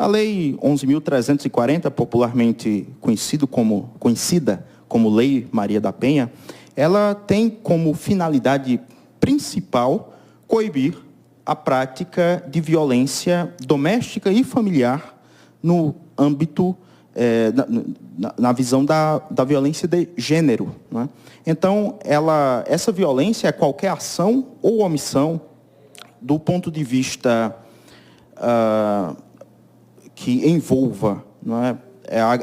A Lei 11.340, popularmente conhecida como Lei Maria da Penha, ela tem como finalidade principal coibir a prática de violência doméstica e familiar no âmbito, na visão da violência de gênero, né? Então, essa violência é qualquer ação ou omissão do ponto de vista que envolva, não é,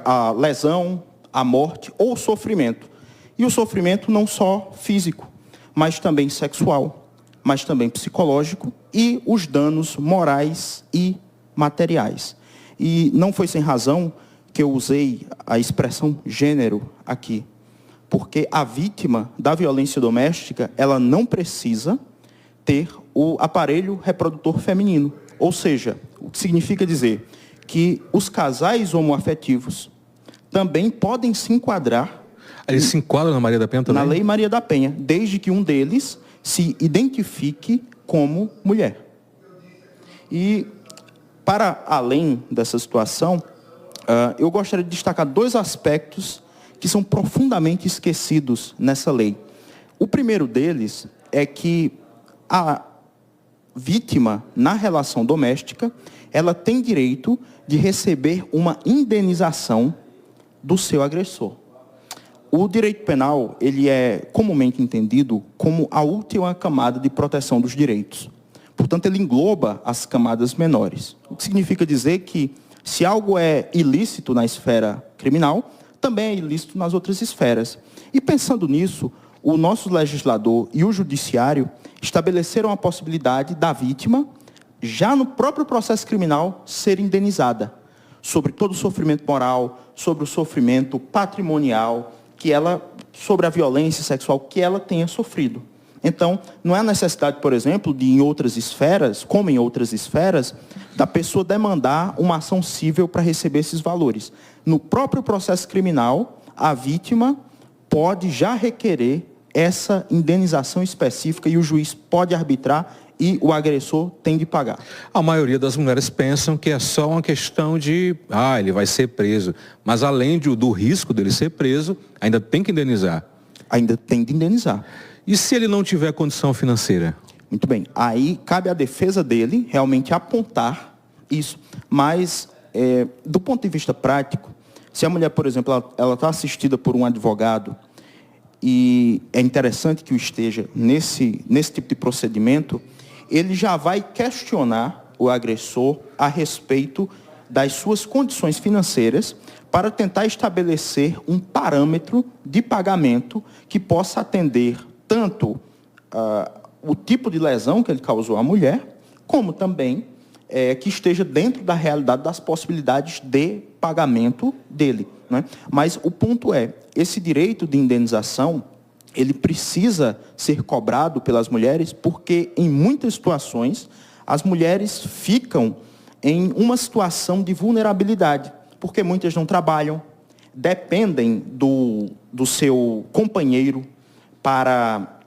a lesão, a morte ou o sofrimento. E o sofrimento não só físico, mas também sexual, mas também psicológico e os danos morais e materiais. E não foi sem razão que eu usei a expressão gênero aqui, porque a vítima da violência doméstica, ela não precisa ter o aparelho reprodutor feminino. Ou seja, o que significa dizer que os casais homoafetivos também podem se enquadrar... Eles se enquadram na Maria da Penha também? Na Lei Maria da Penha, desde que um deles se identifique como mulher. E, para além dessa situação, eu gostaria de destacar dois aspectos que são profundamente esquecidos nessa lei. O primeiro deles é que a vítima, na relação doméstica, ela tem direito de receber uma indenização do seu agressor. O direito penal, ele é comumente entendido como a última camada de proteção dos direitos. Portanto, ele engloba as camadas menores. O que significa dizer que, se algo é ilícito na esfera criminal, também é ilícito nas outras esferas. E pensando nisso, o nosso legislador e o judiciário estabeleceram a possibilidade da vítima, já no próprio processo criminal, ser indenizada sobre todo o sofrimento moral, sobre o sofrimento patrimonial, sobre a violência sexual que ela tenha sofrido. Então, não é a necessidade, por exemplo, de em outras esferas, como em outras esferas, da pessoa demandar uma ação civil para receber esses valores. No próprio processo criminal, a vítima pode já requerer essa indenização específica e o juiz pode arbitrar e o agressor tem de pagar. A maioria das mulheres pensam que é só uma questão de, ele vai ser preso. Mas além do risco dele ser preso, ainda tem que indenizar. Ainda tem de indenizar. E se ele não tiver condição financeira? Muito bem. Aí cabe à defesa dele realmente apontar isso. Mas, do ponto de vista prático, se a mulher, por exemplo, ela está assistida por um advogado, e é interessante que o esteja nesse tipo de procedimento, ele já vai questionar o agressor a respeito das suas condições financeiras para tentar estabelecer um parâmetro de pagamento que possa atender tanto o tipo de lesão que ele causou à mulher, como também que esteja dentro da realidade das possibilidades de pagamento dele, né? Mas o ponto é, esse direito de indenização, ele precisa ser cobrado pelas mulheres, porque em muitas situações as mulheres ficam em uma situação de vulnerabilidade, porque muitas não trabalham, dependem do seu companheiro para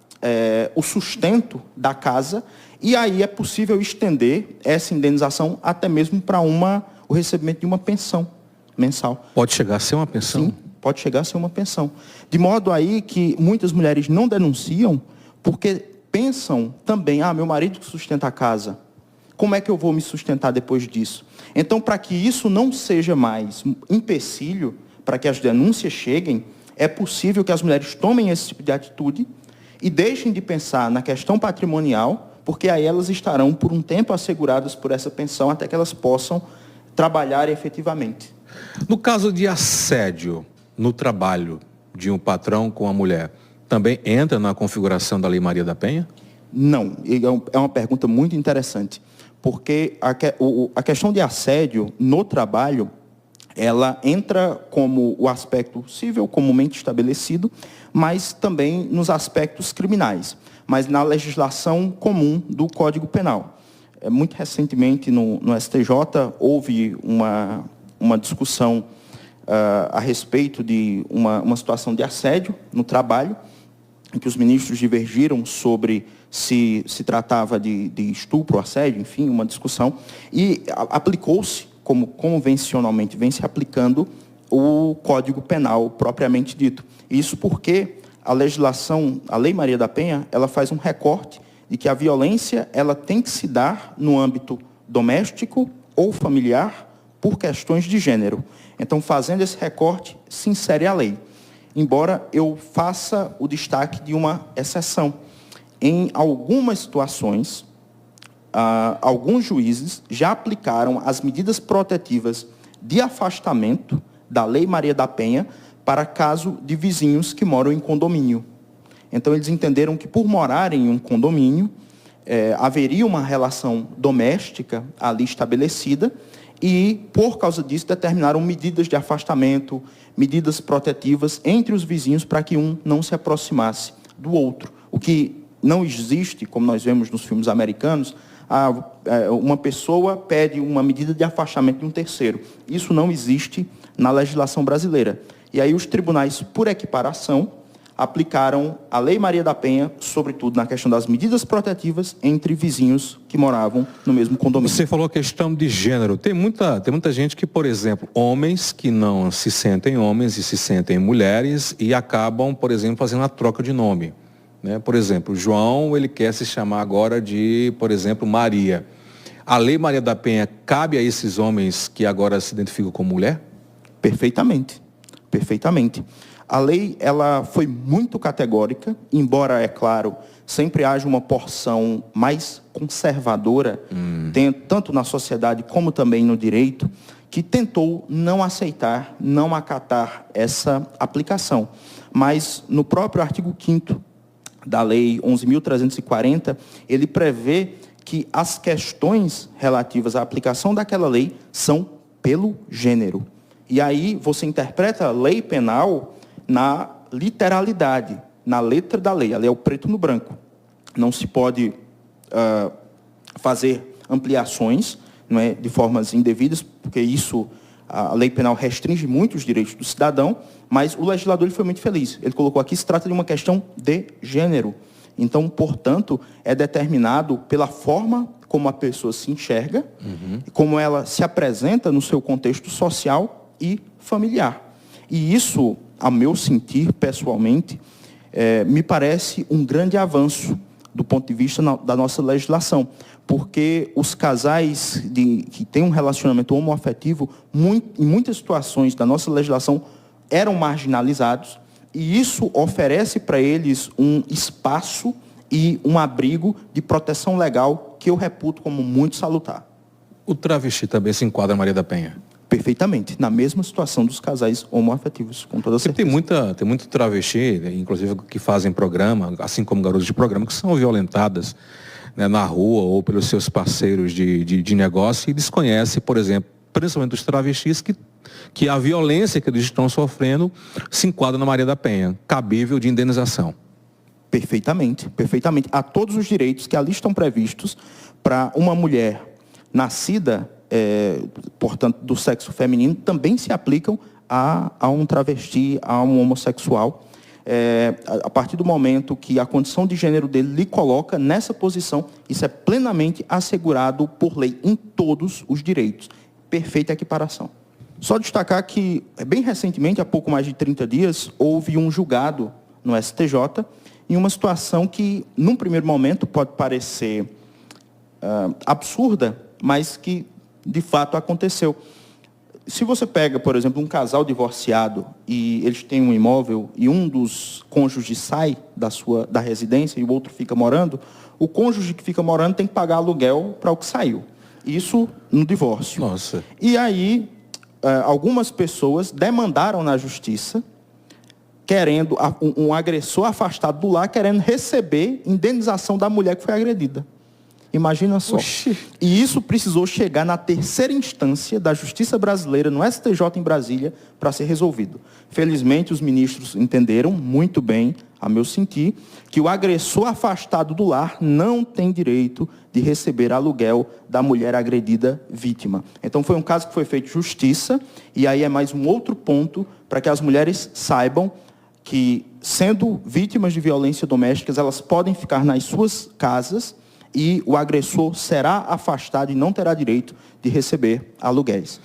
o sustento da casa, e aí é possível estender essa indenização até mesmo para o recebimento de uma pensão mensal. Pode chegar a ser uma pensão? Sim, pode chegar a ser uma pensão. De modo aí que muitas mulheres não denunciam porque pensam também, meu marido que sustenta a casa, como é que eu vou me sustentar depois disso? Então, para que isso não seja mais empecilho, para que as denúncias cheguem, é possível que as mulheres tomem esse tipo de atitude e deixem de pensar na questão patrimonial, porque aí elas estarão por um tempo asseguradas por essa pensão até que elas possam trabalhar efetivamente. No caso de assédio no trabalho de um patrão com a mulher, também entra na configuração da Lei Maria da Penha? Não, é uma pergunta muito interessante, porque a questão de assédio no trabalho, ela entra como o aspecto civil comumente estabelecido, mas também nos aspectos criminais, mas na legislação comum do Código Penal. Muito recentemente no STJ houve uma discussão a respeito de uma situação de assédio no trabalho, em que os ministros divergiram sobre se tratava de estupro, assédio, enfim, uma discussão, e aplicou-se como convencionalmente vem se aplicando o Código Penal propriamente dito. Isso porque a legislação, a Lei Maria da Penha, ela faz um recorte de que a violência ela tem que se dar no âmbito doméstico ou familiar por questões de gênero. Então, fazendo esse recorte, se insere a lei. Embora eu faça o destaque de uma exceção. Em algumas situações, alguns juízes já aplicaram as medidas protetivas de afastamento da Lei Maria da Penha para caso de vizinhos que moram em condomínio. Então, eles entenderam que, por morarem em um condomínio, haveria uma relação doméstica ali estabelecida e, por causa disso, determinaram medidas de afastamento, medidas protetivas entre os vizinhos para que um não se aproximasse do outro. O que não existe, como nós vemos nos filmes americanos, uma pessoa pede uma medida de afastamento de um terceiro. Isso não existe na legislação brasileira. E aí os tribunais, por equiparação, aplicaram a Lei Maria da Penha, sobretudo na questão das medidas protetivas entre vizinhos que moravam no mesmo condomínio. Você falou a questão de gênero. Tem muita gente que, por exemplo, homens que não se sentem homens e se sentem mulheres e acabam, por exemplo, fazendo a troca de nome. Né? Por exemplo, João, ele quer se chamar agora de, por exemplo, Maria. A Lei Maria da Penha cabe a esses homens que agora se identificam como mulher? Perfeitamente. Perfeitamente. A lei ela foi muito categórica, embora, é claro, sempre haja uma porção mais conservadora, tanto na sociedade como também no direito, que tentou não aceitar, não acatar essa aplicação. Mas no próprio artigo 5º da Lei 11.340, ele prevê que as questões relativas à aplicação daquela lei são pelo gênero. E aí você interpreta a lei penal na literalidade, na letra da lei. A lei é o preto no branco. Não se pode fazer ampliações, não é, de formas indevidas, porque isso, a lei penal restringe muito os direitos do cidadão, mas o legislador ele foi muito feliz. Ele colocou aqui, se trata de uma questão de gênero. Então, portanto, é determinado pela forma como a pessoa se enxerga, como ela se apresenta no seu contexto social e familiar. E isso, a meu sentir, pessoalmente, me parece um grande avanço do ponto de vista da nossa legislação, porque os casais que têm um relacionamento homoafetivo, em muitas situações da nossa legislação, eram marginalizados, e isso oferece para eles um espaço e um abrigo de proteção legal que eu reputo como muito salutar. O travesti também se enquadra, Maria da Penha? Perfeitamente, na mesma situação dos casais homoafetivos, com toda certeza. Tem muito travesti, inclusive que fazem programa, assim como garotos de programa, que são violentadas, né, na rua ou pelos seus parceiros de negócio e desconhece, por exemplo, principalmente os travestis, que a violência que eles estão sofrendo se enquadra na Maria da Penha, cabível de indenização. Perfeitamente, perfeitamente. Há todos os direitos que ali estão previstos para uma mulher nascida, portanto, do sexo feminino, também se aplicam a um travesti, a um homossexual. A partir do momento que a condição de gênero dele lhe coloca nessa posição, isso é plenamente assegurado por lei em todos os direitos. Perfeita equiparação. Só destacar que, bem recentemente, há pouco mais de 30 dias, houve um julgado no STJ em uma situação que, num primeiro momento, pode parecer absurda, mas que, de fato, aconteceu. Se você pega, por exemplo, um casal divorciado e eles têm um imóvel e um dos cônjuges sai da residência e o outro fica morando, o cônjuge que fica morando tem que pagar aluguel para o que saiu. Isso no divórcio. Nossa. E aí, algumas pessoas demandaram na justiça, querendo um agressor afastado do lar, querendo receber indenização da mulher que foi agredida. Imagina só. Oxi. E isso precisou chegar na terceira instância da Justiça Brasileira, no STJ em Brasília, para ser resolvido. Felizmente, os ministros entenderam muito bem, a meu sentir, que o agressor afastado do lar não tem direito de receber aluguel da mulher agredida vítima. Então, foi um caso que foi feito justiça, e aí é mais um outro ponto para que as mulheres saibam que, sendo vítimas de violência doméstica, elas podem ficar nas suas casas e o agressor será afastado e não terá direito de receber aluguéis.